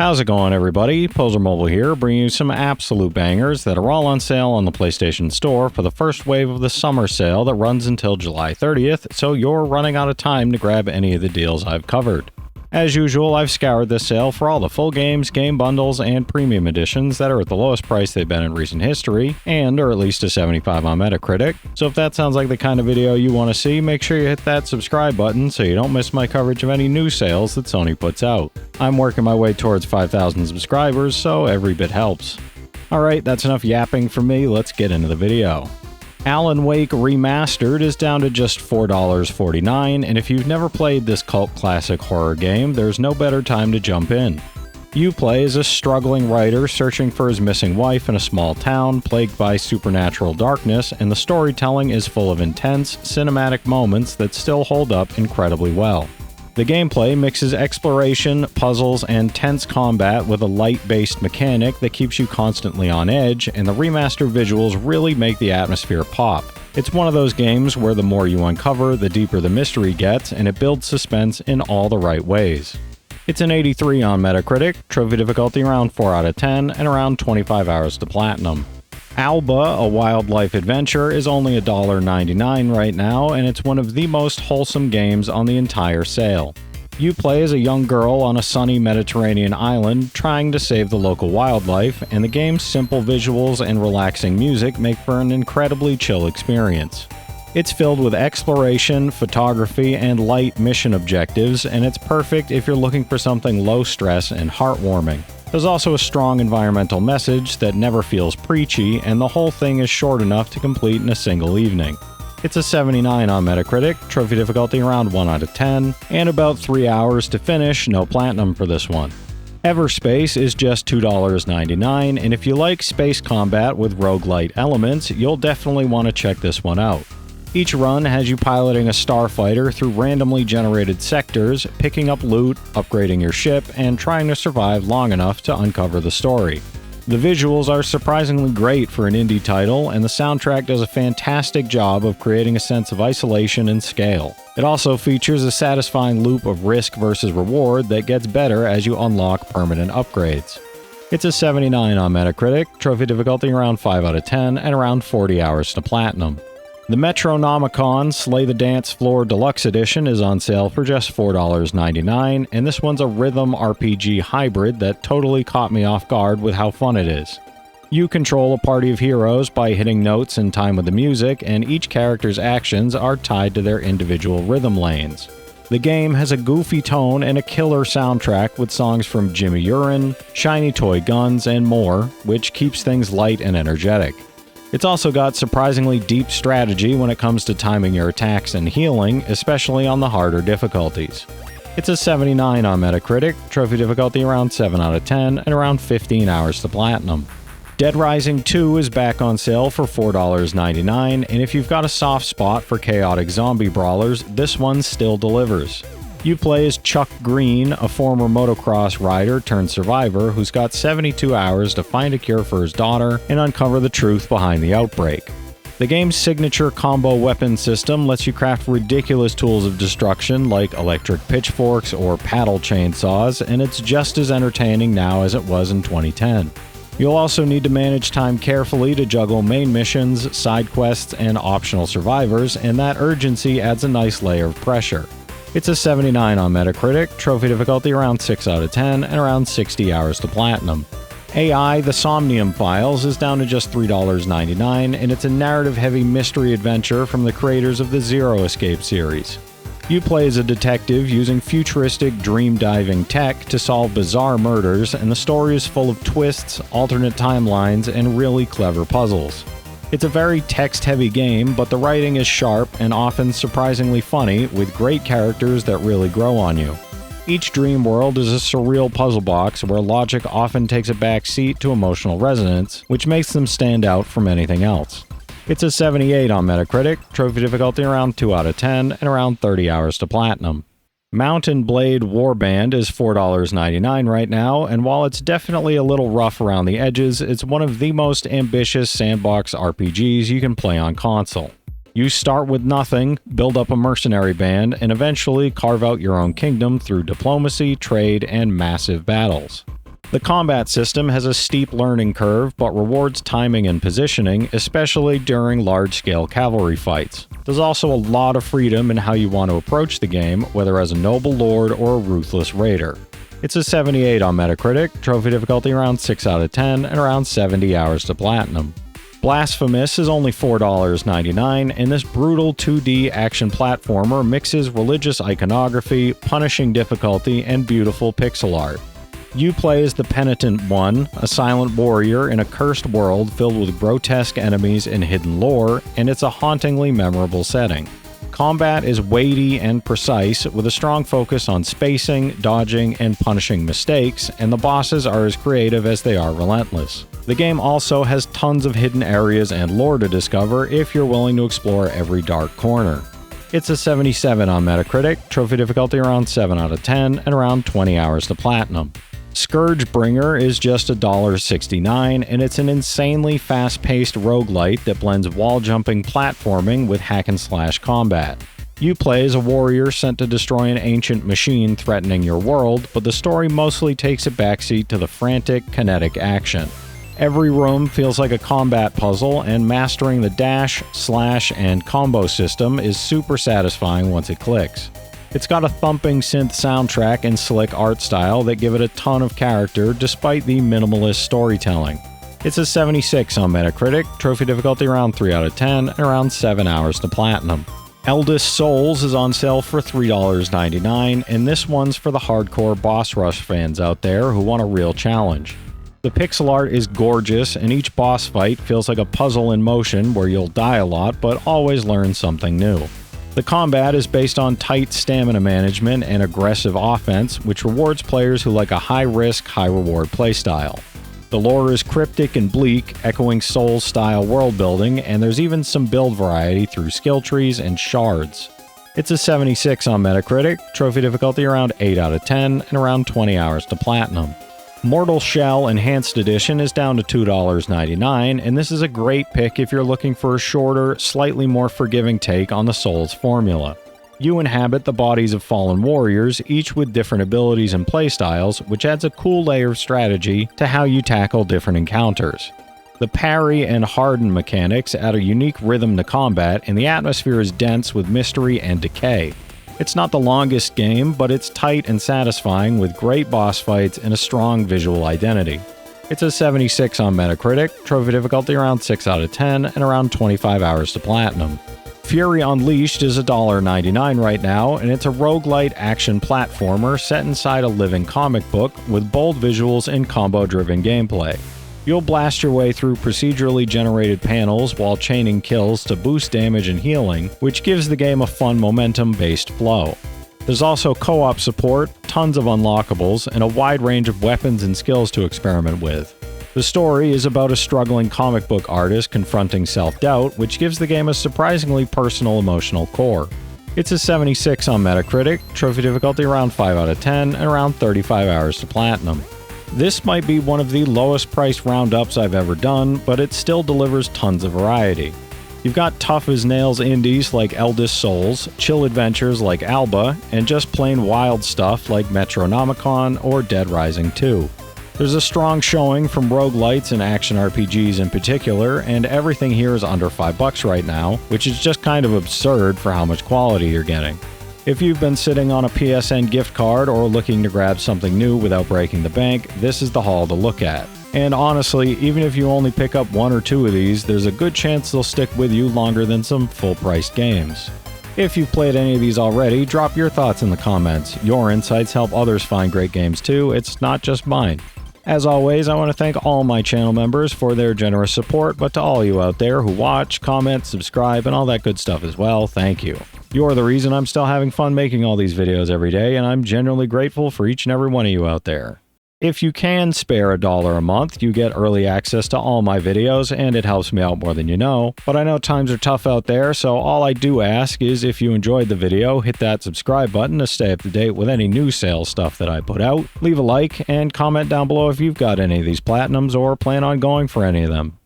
How's it going, everybody? Pozermobil here, bringing you some absolute bangers that are all on sale on the PlayStation Store for the first wave of the summer sale that runs until July 30th, so you're running out of time to grab any of the deals I've covered. As usual, I've scoured this sale for all the full games, game bundles, and premium editions that are at the lowest price they've been in recent history, and are at least a 75 on Metacritic. So if that sounds like the kind of video you want to see, make sure you hit that subscribe button so you don't miss my coverage of any new sales that Sony puts out. I'm working my way towards 5,000 subscribers, so every bit helps. Alright, that's enough yapping for me, let's get into the video. Alan Wake Remastered is down to just $4.49, and if you've never played this cult classic horror game, there's no better time to jump in. You play as a struggling writer searching for his missing wife in a small town plagued by supernatural darkness, and the storytelling is full of intense, cinematic moments that still hold up incredibly well. The gameplay mixes exploration, puzzles, and tense combat with a light-based mechanic that keeps you constantly on edge, and the remastered visuals really make the atmosphere pop. It's one of those games where the more you uncover, the deeper the mystery gets, and it builds suspense in all the right ways. It's an 83 on Metacritic, trophy difficulty around 4 out of 10, and around 25 hours to platinum. Alba, a wildlife adventure, is only $1.99 right now, and it's one of the most wholesome games on the entire sale. You play as a young girl on a sunny Mediterranean island trying to save the local wildlife, and the game's simple visuals and relaxing music make for an incredibly chill experience. It's filled with exploration, photography, and light mission objectives, and it's perfect if you're looking for something low stress and heartwarming. There's also a strong environmental message that never feels preachy, and the whole thing is short enough to complete in a single evening. It's a 79 on Metacritic, trophy difficulty around 1 out of 10, and about 3 hours to finish, no platinum for this one. Everspace is just $2.99, and if you like space combat with roguelite elements, you'll definitely want to check this one out. Each run has you piloting a starfighter through randomly generated sectors, picking up loot, upgrading your ship, and trying to survive long enough to uncover the story. The visuals are surprisingly great for an indie title, and the soundtrack does a fantastic job of creating a sense of isolation and scale. It also features a satisfying loop of risk versus reward that gets better as you unlock permanent upgrades. It's a 79 on Metacritic, trophy difficulty around 5 out of 10, and around 40 hours to platinum. The Metronomicon Slay the Dance Floor Deluxe Edition is on sale for just $4.99, and this one's a rhythm RPG hybrid that totally caught me off guard with how fun it is. You control a party of heroes by hitting notes in time with the music, and each character's actions are tied to their individual rhythm lanes. The game has a goofy tone and a killer soundtrack with songs from Jimmy Urine, Shiny Toy Guns, and more, which keeps things light and energetic. It's also got surprisingly deep strategy when it comes to timing your attacks and healing, especially on the harder difficulties. It's a 79 on Metacritic, trophy difficulty around 7 out of 10, and around 15 hours to platinum. Dead Rising 2 is back on sale for $4.99, and if you've got a soft spot for chaotic zombie brawlers, this one still delivers. You play as Chuck Green, a former motocross rider turned survivor who's got 72 hours to find a cure for his daughter and uncover the truth behind the outbreak. The game's signature combo weapon system lets you craft ridiculous tools of destruction like electric pitchforks or paddle chainsaws, and it's just as entertaining now as it was in 2010. You'll also need to manage time carefully to juggle main missions, side quests, and optional survivors, and that urgency adds a nice layer of pressure. It's a 79 on Metacritic, trophy difficulty around 6 out of 10, and around 60 hours to platinum. AI The Somnium Files is down to just $3.99, and it's a narrative-heavy mystery adventure from the creators of the Zero Escape series. You play as a detective using futuristic dream-diving tech to solve bizarre murders, and the story is full of twists, alternate timelines, and really clever puzzles. It's a very text-heavy game, but the writing is sharp and often surprisingly funny, with great characters that really grow on you. Each dream world is a surreal puzzle box where logic often takes a back seat to emotional resonance, which makes them stand out from anything else. It's a 78 on Metacritic, trophy difficulty around 2 out of 10, and around 30 hours to platinum. Mountain Blade Warband is $4.99 right now, and while it's definitely a little rough around the edges, it's one of the most ambitious sandbox RPGs you can play on console. You start with nothing, build up a mercenary band, and eventually carve out your own kingdom through diplomacy, trade, and massive battles. The combat system has a steep learning curve, but rewards timing and positioning, especially during large-scale cavalry fights. There's also a lot of freedom in how you want to approach the game, whether as a noble lord or a ruthless raider. It's a 78 on Metacritic, trophy difficulty around 6 out of 10, and around 70 hours to platinum. Blasphemous is only $4.99, and this brutal 2D action platformer mixes religious iconography, punishing difficulty, and beautiful pixel art. You play as the Penitent One, a silent warrior in a cursed world filled with grotesque enemies and hidden lore, and it's a hauntingly memorable setting. Combat is weighty and precise, with a strong focus on spacing, dodging, and punishing mistakes, and the bosses are as creative as they are relentless. The game also has tons of hidden areas and lore to discover if you're willing to explore every dark corner. It's a 77 on Metacritic, trophy difficulty around 7 out of 10, and around 20 hours to platinum. ScourgeBringer is just $1.69, and it's an insanely fast-paced roguelite that blends wall-jumping platforming with hack-and-slash combat. You play as a warrior sent to destroy an ancient machine threatening your world, but the story mostly takes a backseat to the frantic, kinetic action. Every room feels like a combat puzzle, and mastering the dash, slash, and combo system is super satisfying once it clicks. It's got a thumping synth soundtrack and slick art style that give it a ton of character despite the minimalist storytelling. It's a 76 on Metacritic, trophy difficulty around 3 out of 10, and around 7 hours to platinum. Eldest Souls is on sale for $3.99, and this one's for the hardcore boss rush fans out there who want a real challenge. The pixel art is gorgeous, and each boss fight feels like a puzzle in motion where you'll die a lot but always learn something new. The combat is based on tight stamina management and aggressive offense, which rewards players who like a high-risk, high-reward playstyle. The lore is cryptic and bleak, echoing Souls-style world-building, and there's even some build variety through skill trees and shards. It's a 76 on Metacritic, trophy difficulty around 8 out of 10, and around 20 hours to platinum. Mortal Shell Enhanced Edition is down to $2.99, and this is a great pick if you're looking for a shorter, slightly more forgiving take on the Souls formula. You inhabit the bodies of fallen warriors, each with different abilities and playstyles, which adds a cool layer of strategy to how you tackle different encounters. The parry and harden mechanics add a unique rhythm to combat, and the atmosphere is dense with mystery and decay. It's not the longest game, but it's tight and satisfying with great boss fights and a strong visual identity. It's a 76 on Metacritic, trophy difficulty around 6 out of 10, and around 25 hours to platinum. Fury Unleashed is $1.99 right now, and it's a roguelite action platformer set inside a living comic book with bold visuals and combo-driven gameplay. You'll blast your way through procedurally generated panels while chaining kills to boost damage and healing, which gives the game a fun momentum-based flow. There's also co-op support, tons of unlockables, and a wide range of weapons and skills to experiment with. The story is about a struggling comic book artist confronting self-doubt, which gives the game a surprisingly personal emotional core. It's a 76 on Metacritic, trophy difficulty around 5 out of 10, and around 35 hours to platinum. This might be one of the lowest priced roundups I've ever done, but it still delivers tons of variety. You've got tough-as-nails indies like Eldest Souls, chill adventures like Alba, and just plain wild stuff like Metronomicon or Dead Rising 2. There's a strong showing from roguelites and action RPGs in particular, and everything here is under $5 right now, which is just kind of absurd for how much quality you're getting. If you've been sitting on a PSN gift card or looking to grab something new without breaking the bank, this is the haul to look at. And honestly, even if you only pick up 1 or 2 of these, there's a good chance they'll stick with you longer than some full-priced games. If you've played any of these already, drop your thoughts in the comments. Your insights help others find great games too, it's not just mine. As always, I want to thank all my channel members for their generous support, but to all you out there who watch, comment, subscribe, and all that good stuff as well, thank you. You're the reason I'm still having fun making all these videos every day, and I'm genuinely grateful for each and every one of you out there. If you can spare $1 a month, you get early access to all my videos, and it helps me out more than you know. But I know times are tough out there, so all I do ask is if you enjoyed the video, hit that subscribe button to stay up to date with any new sales stuff that I put out. Leave a like, and comment down below if you've got any of these platinums or plan on going for any of them.